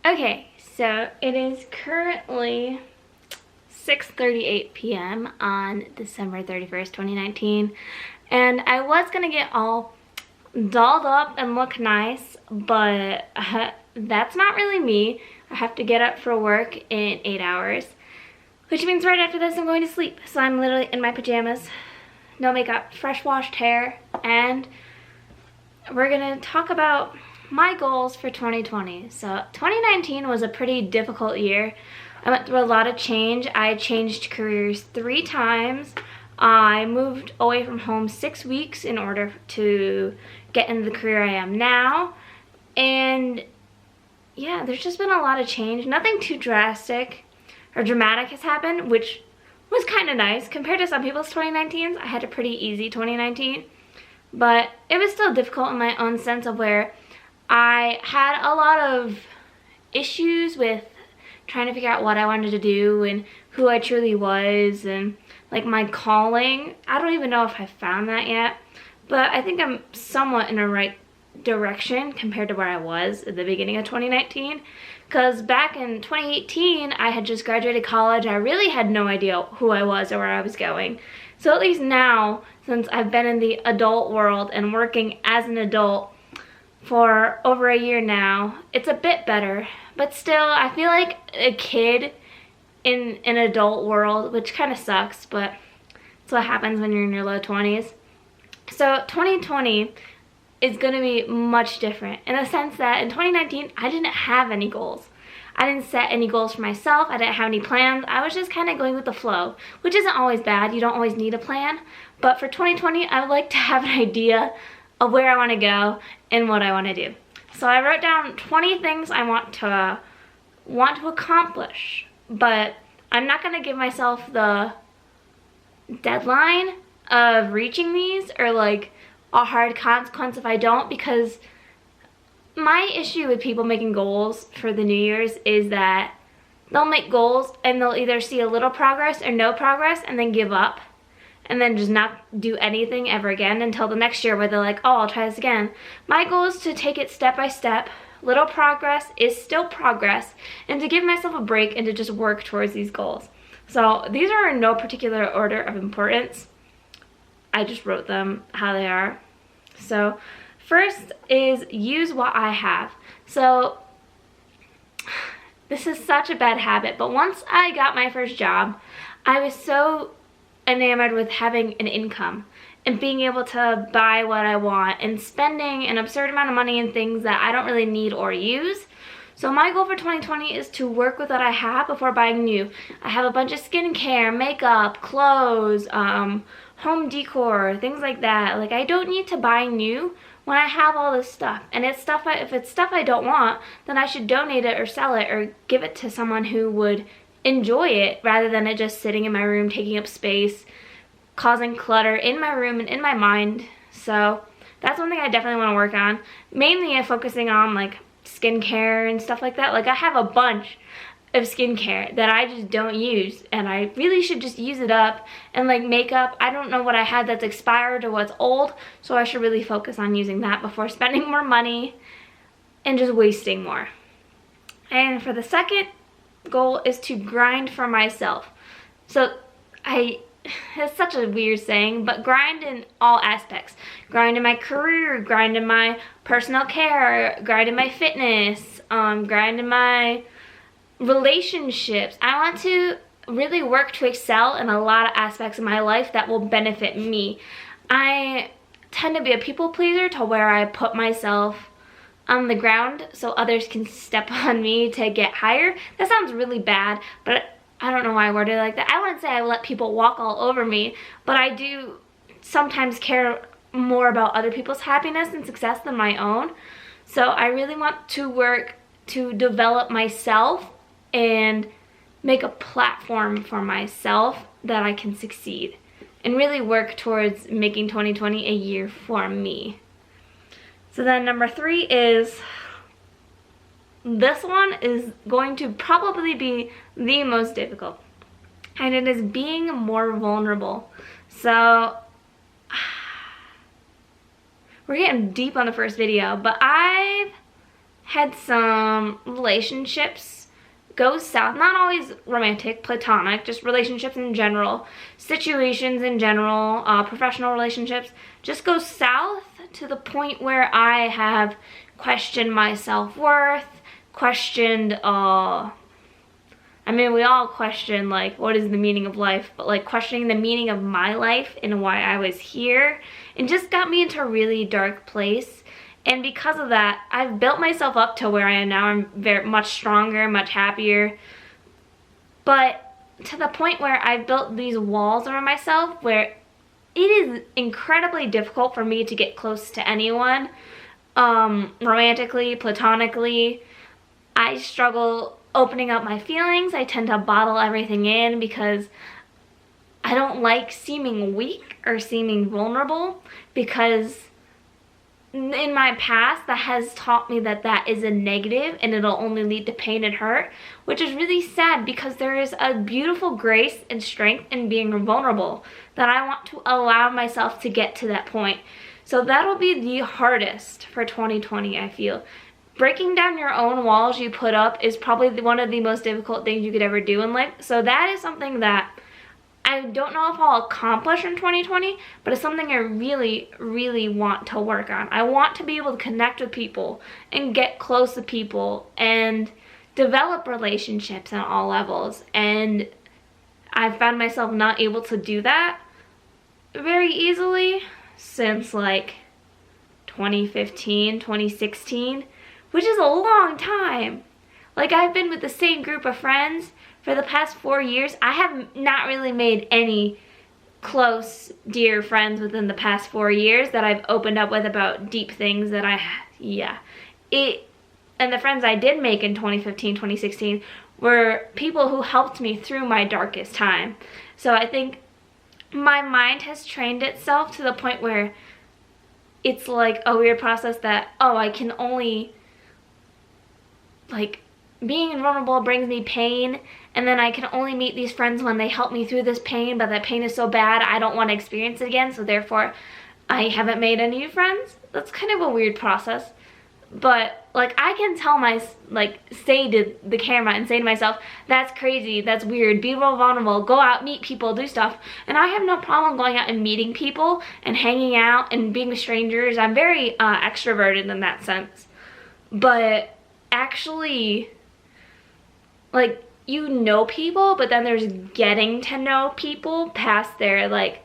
Okay, so it is currently 6:38 p.m. on December 31st, 2019, and I was gonna get all dolled up and look nice, but that's not really me. I have to get up for work in 8 hours, which means right after this I'm going to sleep. So I'm literally in my pajamas, no makeup, fresh washed hair, and we're gonna talk about my goals for 2020. So 2019 was a pretty difficult year. I went through a lot of change. I changed careers 3 times. I moved away from home 6 weeks in order to get into the career I am now. And yeah, there's just been a lot of change. Nothing too drastic or dramatic has happened, which was kind of nice. Compared to some people's 2019s, I had a pretty easy 2019. But it was still difficult in my own sense of where I had a lot of issues with trying to figure out what I wanted to do and who I truly was and like my calling. I don't even know if I found that yet, but I think I'm somewhat in the right direction compared to where I was at the beginning of 2019. Because back in 2018, I had just graduated college. I really had no idea who I was or where I was going. So at least now, since I've been in the adult world and working as an adult for over a year now, it's a bit better. But still, I feel like a kid in an adult world, which kind of sucks, but it's what happens when you're in your low 20s. So 2020 is going to be much different in the sense that in 2019, I didn't have any goals. I didn't set any goals for myself. I didn't have any plans. I was just kind of going with the flow, which isn't always bad. You don't always need a plan. But for 2020, I would like to have an idea of where I want to go and what I want to do. So I wrote down 20 things I want to accomplish, but I'm not going to give myself the deadline of reaching these or like a hard consequence if I don't, because my issue with people making goals for the New Year's is that they'll make goals and they'll either see a little progress or no progress and then give up and then just not do anything ever again until the next year where they're like, oh, I'll try this again. My goal is to take it step by step. Little progress is still progress, and to give myself a break and to just work towards these goals. So these are in no particular order of importance. I just wrote them how they are. So first is use what I have. So this is such a bad habit, but once I got my first job, I was so enamored with having an income and being able to buy what I want and spending an absurd amount of money in things that I don't really need or use. So my goal for 2020 is to work with what I have before buying new. I have a bunch of skincare, makeup, clothes, home decor, things like that. Like, I don't need to buy new when I have all this stuff. And it's stuff if it's stuff I don't want, then I should donate it or sell it or give it to someone who would enjoy it rather than it just sitting in my room, taking up space, causing clutter in my room and in my mind. So that's one thing I definitely want to work on. Mainly focusing on like skincare and stuff like that. Like, I have a bunch of skincare that I just don't use and I really should just use it up. And like makeup, I don't know what I had that's expired or what's old, so I should really focus on using that before spending more money and just wasting more. And for the second goal is to grind for myself. So it's such a weird saying, but grind in all aspects. Grind in my career, grind in my personal care, grind in my fitness, grind in my relationships. I want to really work to excel in a lot of aspects of my life that will benefit me. I tend to be a people pleaser to where I put myself on the ground so others can step on me to get higher. That sounds really bad, but I don't know why I worded it like that. I wouldn't say I let people walk all over me, but I do sometimes care more about other people's happiness and success than my own. So I really want to work to develop myself and make a platform for myself that I can succeed and really work towards making 2020 a year for me. So then number 3 is, this one is going to probably be the most difficult, and it is being more vulnerable. So we're getting deep on the first video, but I've had some relationships go south. Not always romantic, platonic, just relationships in general, situations in general, professional relationships, just go south to the point where I have questioned my self-worth, questioned, I mean, we all question, like, what is the meaning of life, but, like, questioning the meaning of my life and why I was here, and just got me into a really dark place. And because of that, I've built myself up to where I am now. I'm very much stronger, much happier, but to the point where I've built these walls around myself where it is incredibly difficult for me to get close to anyone, romantically, platonically. I struggle opening up my feelings. I tend to bottle everything in because I don't like seeming weak or seeming vulnerable, because in my past that has taught me that that is a negative and it'll only lead to pain and hurt, which is really sad because there is a beautiful grace and strength in being vulnerable that I want to allow myself to get to that point. So that'll be the hardest for 2020, I feel. Breaking down your own walls you put up is probably one of the most difficult things you could ever do in life. So that is something that I don't know if I'll accomplish in 2020, but it's something I really, really want to work on. I want to be able to connect with people and get close to people and develop relationships on all levels. And I found myself not able to do that very easily since like 2015, 2016. Which is a long time. Like, I've been with the same group of friends for the past 4 years. I have not really made any close, dear friends within the past 4 years that I've opened up with about deep things that and the friends I did make in 2015, 2016 were people who helped me through my darkest time. So I think my mind has trained itself to the point where it's like a weird process that, oh, I can only, like, being vulnerable brings me pain, and then I can only meet these friends when they help me through this pain, but that pain is so bad I don't want to experience it again, so therefore I haven't made any new friends. That's kind of a weird process. But, like, I can tell say to the camera and say to myself, that's crazy, that's weird, be real vulnerable, go out, meet people, do stuff. And I have no problem going out and meeting people and hanging out and being with strangers. I'm very extroverted in that sense. But actually, like, you know people, but then there's getting to know people past their, like,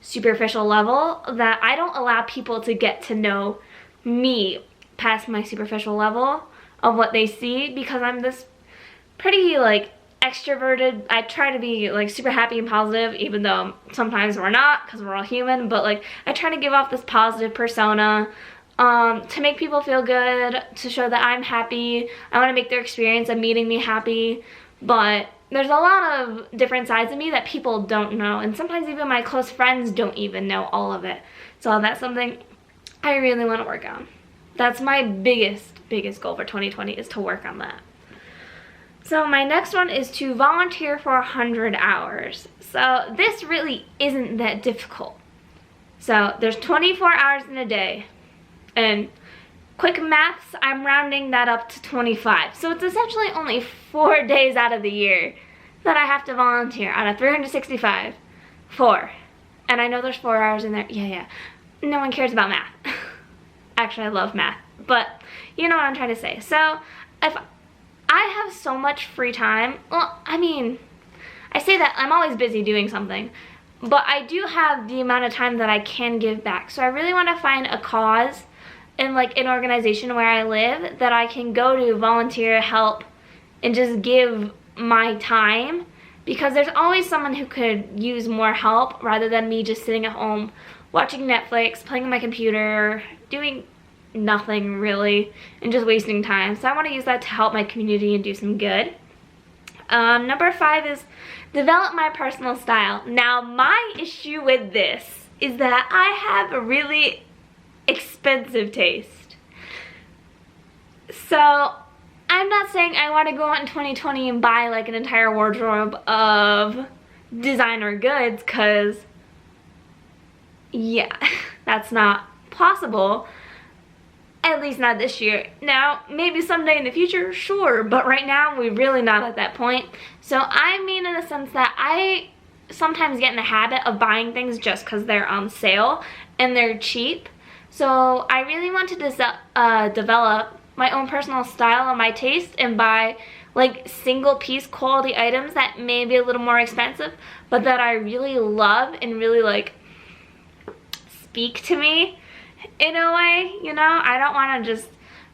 superficial level, that I don't allow people to get to know me past my superficial level of what they see, because I'm this pretty, like, extroverted. I try to be, like, super happy and positive, even though sometimes we're not, because we're all human, but, like, I try to give off this positive persona to make people feel good, to show that I'm happy. I want to make their experience of meeting me happy, but there's a lot of different sides of me that people don't know, and sometimes even my close friends don't even know all of it. So that's something I really want to work on. That's my biggest goal for 2020, is to work on that. So my next one is to volunteer for 100 hours. So this really isn't that difficult. So there's 24 hours in a day. And quick maths, I'm rounding that up to 25. So it's essentially only 4 days out of the year that I have to volunteer out of 365. 4. And I know there's 4 hours in there. Yeah. No one cares about math. Actually, I love math. But you know what I'm trying to say. So if I have so much free time, well, I mean, I say that I'm always busy doing something, but I do have the amount of time that I can give back. So I really want to find a cause in, like, an organization where I live that I can go to, volunteer, help, and just give my time, because there's always someone who could use more help rather than me just sitting at home watching Netflix, playing on my computer, doing nothing really, and just wasting time. So I want to use that to help my community and do some good. Number 5 is develop my personal style. Now, my issue with this is that I have a really expensive taste. So I'm not saying I want to go out in 2020 and buy, like, an entire wardrobe of designer goods, because yeah, that's not possible. At least not this year. Now, maybe someday in the future, sure, but right now we're really not at that point. So I mean in the sense that I sometimes get in the habit of buying things just because they're on sale and they're cheap. So I really want to develop my own personal style and my taste and buy like single piece quality items that may be a little more expensive, but that I really love and really like speak to me in a way, you know? I don't want to just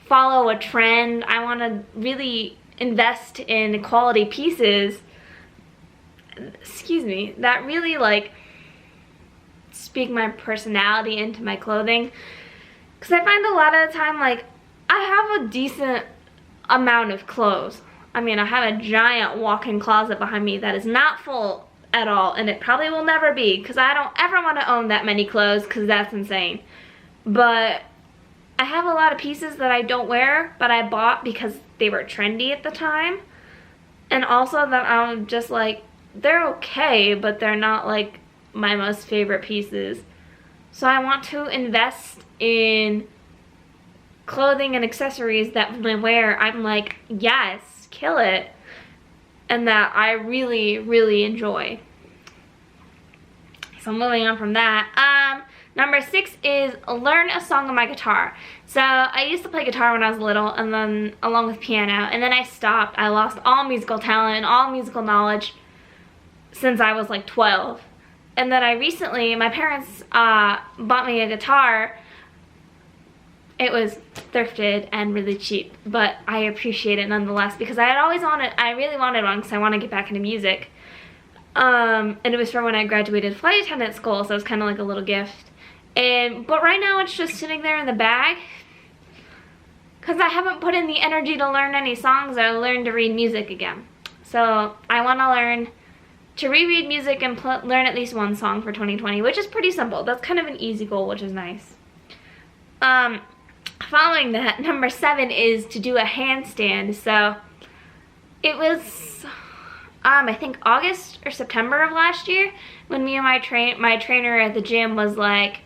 follow a trend. I want to really invest in quality pieces, excuse me, that really like speak my personality into my clothing. Because I find a lot of the time, like, I have a decent amount of clothes. I mean, I have a giant walk-in closet behind me that is not full at all, and it probably will never be, because I don't ever want to own that many clothes, because that's insane. But I have a lot of pieces that I don't wear, but I bought because they were trendy at the time. And also that I'm just like, they're okay, but they're not like my most favorite pieces. So I want to invest in clothing and accessories that when I wear, I'm like, yes, kill it. And that I really, really enjoy. So moving on from that. Number 6 is learn a song on my guitar. So I used to play guitar when I was little, and then along with piano, and then I stopped. I lost all musical talent and all musical knowledge since I was like 12. And then I recently, my parents bought me a guitar. It was thrifted and really cheap, but I appreciate it nonetheless because I really wanted one because I want to get back into music. And it was from when I graduated flight attendant school, so it was kind of like a little gift. But right now it's just sitting there in the bag because I haven't put in the energy to learn any songs or learn to read music again. So I want to learn to reread music and learn at least one song for 2020, which is pretty simple. That's kind of an easy goal, which is nice. Following that, number 7 is to do a handstand. So it was, I think August or September of last year when me and my trainer at the gym was like,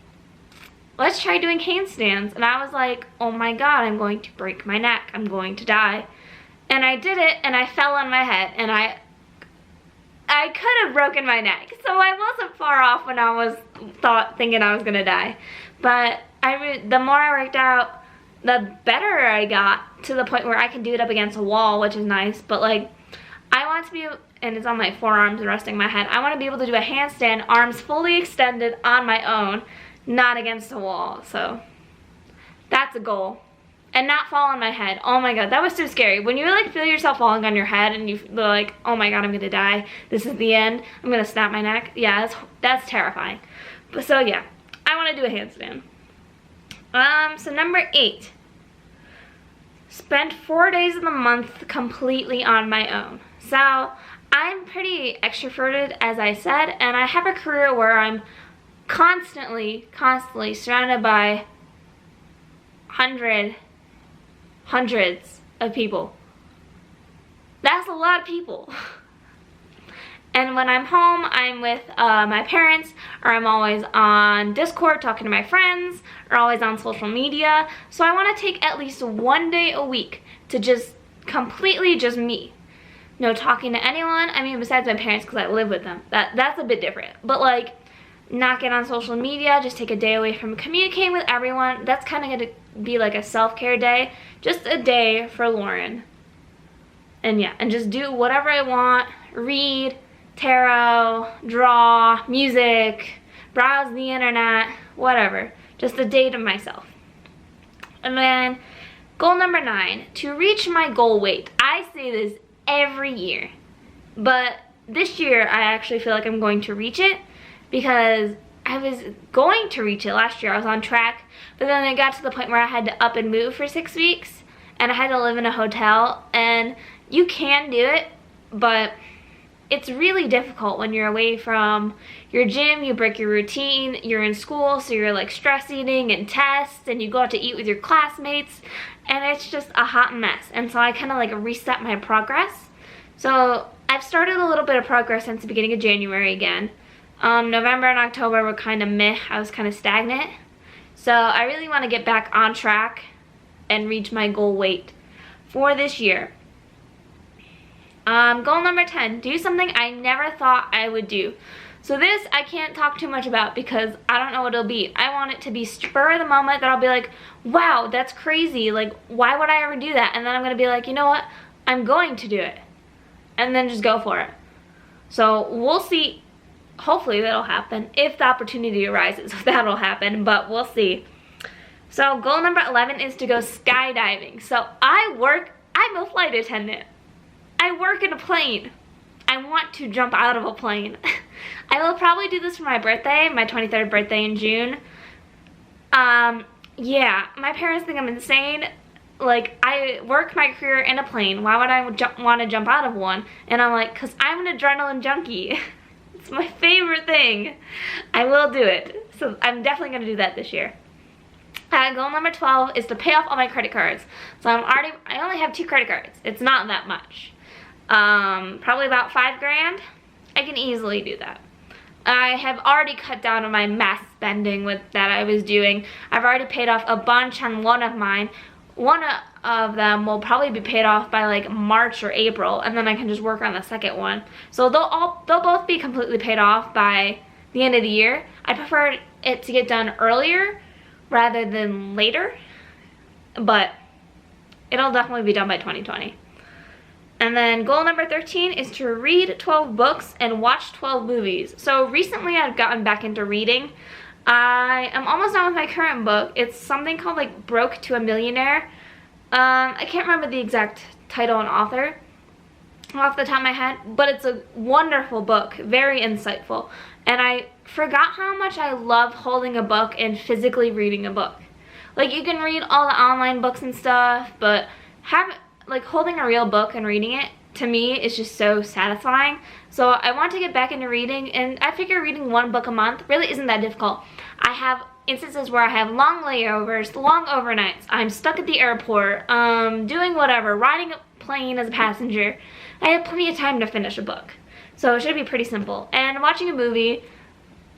let's try doing handstands. And I was like, oh my god, I'm going to break my neck. I'm going to die. And I did it, and I fell on my head, and I could have broken my neck. So I wasn't far off when I was thinking I was gonna die. But the more I worked out, the better I got, to the point where I can do it up against a wall, which is nice. But like, I want to be, and it's on my forearms resting my head, I want to be able to do a handstand, arms fully extended on my own, not against a wall. So that's a goal. And not fall on my head. Oh my god, that was so scary. When you like feel yourself falling on your head and you're like, oh my god, I'm gonna die. This is the end. I'm gonna snap my neck. Yeah, that's terrifying. But so yeah, I want to do a handstand. So number 8. Spend 4 days of the month completely on my own. So I'm pretty extroverted, as I said, and I have a career where I'm constantly surrounded by hundreds of people. That's a lot of people. And when I'm home, I'm with my parents, or I'm always on Discord talking to my friends, or always on social media. So I want to take at least 1 day a week to just completely just me. No talking to anyone. I mean, besides my parents, because I live with them. That's a bit different. But like, not get on social media, just take a day away from communicating with everyone. That's kind of going to be like a self-care day. Just a day for Lauren. And yeah, and just do whatever I want. Read, tarot, draw, music, browse the internet, whatever. Just a day to myself. And then goal number 9, to reach my goal weight. I say this every year, but this year I actually feel like I'm going to reach it because I was going to reach it last year. I was on track, but then it got to the point where I had to up and move for 6 weeks, and I had to live in a hotel. And you can do it, but it's really difficult when you're away from your gym, you break your routine, you're in school, so you're like stress eating and tests, and you go out to eat with your classmates, and it's just a hot mess. And so I kind of like reset my progress. So I've started a little bit of progress since the beginning of January again. November and October were kind of meh. I was kind of stagnant. So I really want to get back on track and reach my goal weight for this year. Goal number 10, do something I never thought I would do. So this I can't talk too much about because I don't know what it'll be. I want it to be spur of the moment that I'll be like, wow, that's crazy. Like, why would I ever do that? And then I'm going to be like, you know what? I'm going to do it. And then just go for it. So we'll see. Hopefully that'll happen. If the opportunity arises, that'll happen. But we'll see. So goal number 11 is to go skydiving. So I'm a flight attendant. I work in a plane. I want to jump out of a plane. I will probably do this for my birthday, my 23rd birthday in June. Yeah, my parents think I'm insane. Like, I work my career in a plane. Why would I want to jump out of one? And I'm like, because I'm an adrenaline junkie. It's my favorite thing. I will do it. So I'm definitely going to do that this year. Goal number 12 is to pay off all my credit cards. So I only have 2 credit cards. It's not that much. Probably about $5 grand. I can easily do that. I have already cut down on my mass spending that I was doing. I've already paid off a bunch on one of mine. One of them will probably be paid off by like March or April, and then I can just work on the second one. So they'll both be completely paid off by the end of the year. I prefer it to get done earlier rather than later, but it'll definitely be done by 2020. And then goal number 13 is to read 12 books and watch 12 movies. So recently I've gotten back into reading. I am almost done with my current book. It's something called like Broke to a Millionaire. I can't remember the exact title and author off the top of my head, but it's a wonderful book, very insightful. And I forgot how much I love holding a book and physically reading a book. Like, you can read all the online books and stuff, but like holding a real book and reading it, to me, is just so satisfying. So I want to get back into reading, and I figure reading 1 book a month really isn't that difficult. I have instances where I have long layovers, long overnights, I'm stuck at the airport, doing whatever, riding a plane as a passenger. I have plenty of time to finish a book. So it should be pretty simple. And watching a movie,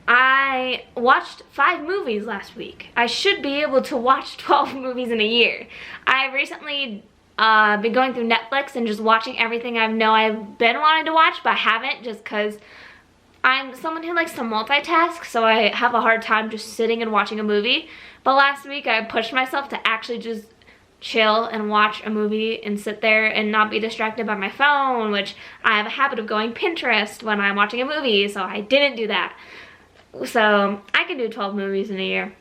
I watched 5 movies last week. I should be able to watch 12 movies in a year. I recently been going through Netflix and just watching everything I've been wanting to watch, but haven't, just because I'm someone who likes to multitask, so I have a hard time just sitting and watching a movie. But last week I pushed myself to actually just chill and watch a movie and sit there and not be distracted by my phone, which I have a habit of going Pinterest when I'm watching a movie, so I didn't do that. So I can do 12 movies in a year.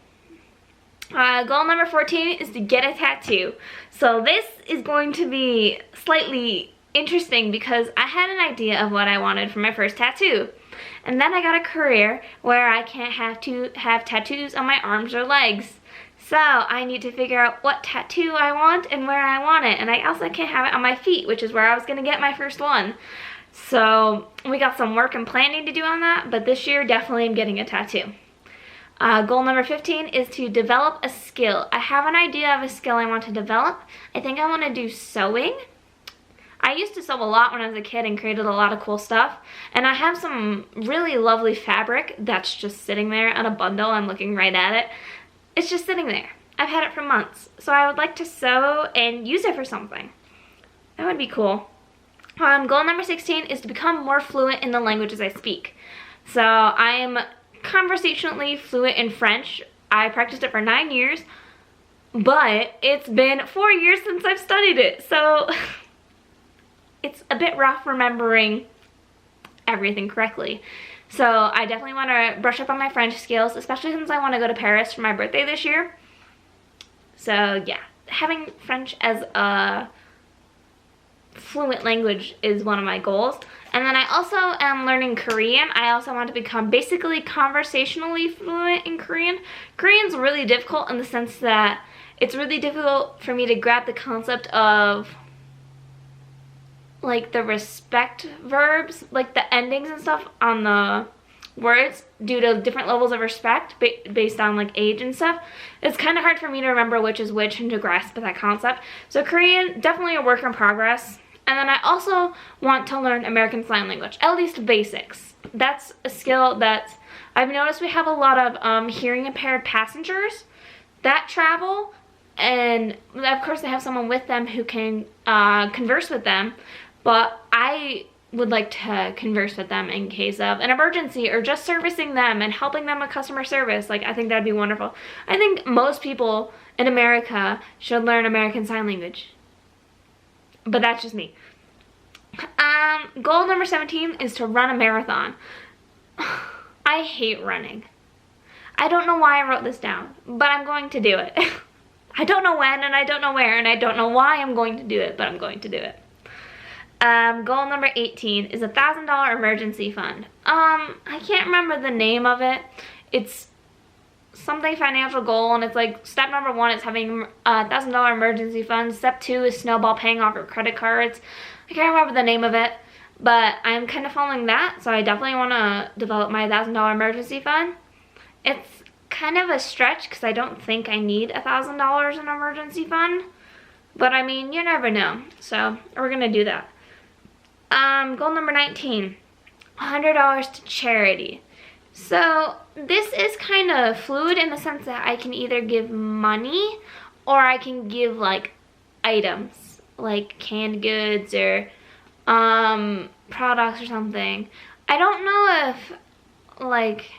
Goal number 14 is to get a tattoo. So this is going to be slightly interesting because I had an idea of what I wanted for my first tattoo. And then I got a career where I can't have to have tattoos on my arms or legs. So I need to figure out what tattoo I want and where I want it. And I also can't have it on my feet, which is where I was going to get my first one. So we got some work and planning to do on that, but this year definitely I'm getting a tattoo. Goal number 15 is to develop a skill. I have an idea of a skill I want to develop. I think I want to do sewing. I used to sew a lot when I was a kid and created a lot of cool stuff. And I have some really lovely fabric that's just sitting there on a bundle. I'm looking right at it. It's just sitting there. I've had it for months. So I would like to sew and use it for something. That would be cool. Goal number 16 is to become more fluent in the languages I speak. So I am conversationally fluent in French. I practiced it for 9 years, but it's been 4 years since I've studied it, so it's a bit rough remembering everything correctly. So I definitely want to brush up on my French skills, especially since I want to go to Paris for my birthday this year. So yeah, having French as a fluent language is one of my goals. And then I also am learning Korean. I also want to become basically conversationally fluent in Korean. Korean's really difficult in the sense that it's really difficult for me to grab the concept of like the respect verbs, like the endings and stuff on the words due to different levels of respect based on like age and stuff. It's kind of hard for me to remember which is which and to grasp that concept. So Korean, definitely a work in progress. And then I also want to learn American Sign Language, at least basics. That's a skill that I've noticed we have a lot of hearing impaired passengers that travel, and of course they have someone with them who can converse with them, but I would like to converse with them in case of an emergency or just servicing them and helping them with customer service. Like, I think that'd be wonderful. I think most people in America should learn American Sign Language, but that's just me. Goal number 17 is to run a marathon. I hate running. I don't know why I wrote this down, but I'm going to do it. I don't know when, and I don't know where, and I don't know why I'm going to do it, but I'm going to do it. Goal number 18 is a $1,000 emergency fund. I can't remember the name of it. It's something financial goal, and it's like step number 1 is having a $1,000 emergency fund. Step 2 is snowball paying off your credit cards. I can't remember the name of it, but I'm kind of following that, so I definitely want to develop my $1,000 emergency fund. It's kind of a stretch because I don't think I need $1,000 in an emergency fund, but I mean, you never know, so we're gonna do that. Goal number 19, $100 to charity. So this is kind of fluid in the sense that I can either give money or I can give like items, like canned goods or products or something. I don't know if, like,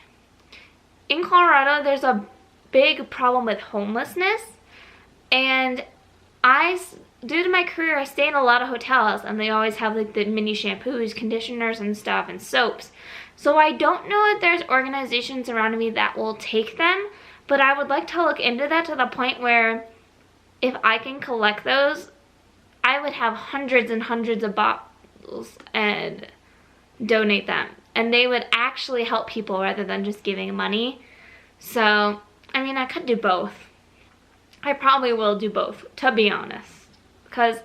in Colorado there's a big problem with homelessness, and due to my career, I stay in a lot of hotels, and they always have like the mini shampoos, conditioners and stuff, and soaps. So I don't know if there's organizations around me that will take them, but I would like to look into that to the point where if I can collect those, I would have hundreds and hundreds of bottles and donate them. And they would actually help people rather than just giving money. So, I mean, I could do both. I probably will do both, to be honest. Because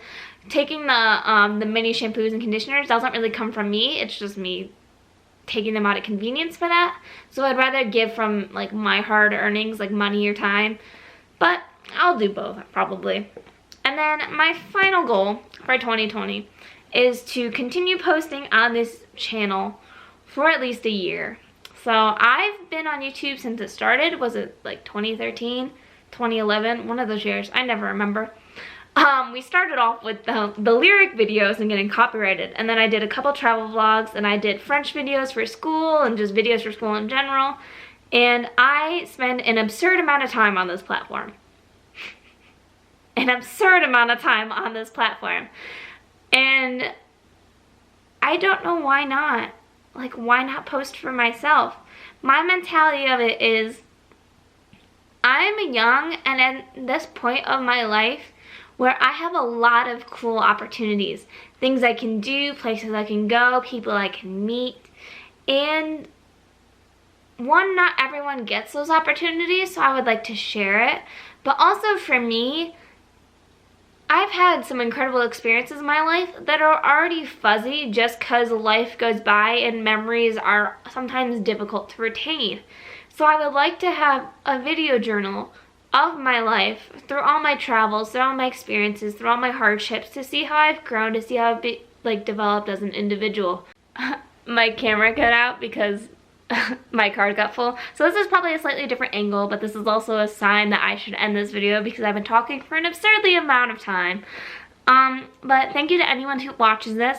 taking the mini shampoos and conditioners doesn't really come from me. It's just me taking them out of convenience for that. So I'd rather give from like my hard earnings, like money or time. But I'll do both, probably. And then my final goal for 2020 is to continue posting on this channel for at least a year. So I've been on YouTube since it started. Was it like 2013, 2011? One of those years. I never remember. We started off with the lyric videos and getting copyrighted, and then I did a couple travel vlogs, and I did French videos for school and just videos for school in general, and I spend an absurd amount of time on this platform. An absurd amount of time on this platform. And I don't know why not. Like, why not post for myself? My mentality of it is, I'm young and at this point of my life where I have a lot of cool opportunities. Things I can do, places I can go, people I can meet. And one, not everyone gets those opportunities, so I would like to share it. But also for me, I've had some incredible experiences in my life that are already fuzzy just because life goes by and memories are sometimes difficult to retain. So I would like to have a video journal of my life through all my travels, through all my experiences, through all my hardships, to see how I've grown, to see how I've developed as an individual. My camera cut out because my card got full. So this is probably a slightly different angle, but this is also a sign that I should end this video because I've been talking for an absurdly amount of time. But thank you to anyone who watches this.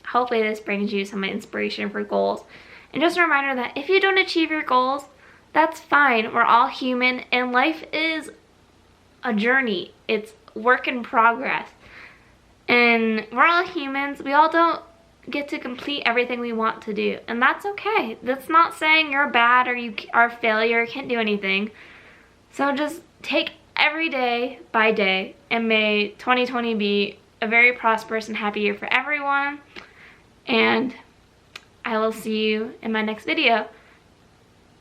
Hopefully this brings you some inspiration for goals. And just a reminder that if you don't achieve your goals, that's fine. We're all human, and life is a journey. It's work in progress. And we're all humans. We all don't get to complete everything we want to do, and that's okay. That's not saying you're bad or you are a failure, can't do anything. So just take every day by day, and may 2020 be a very prosperous and happy year for everyone. And I will see you in my next video.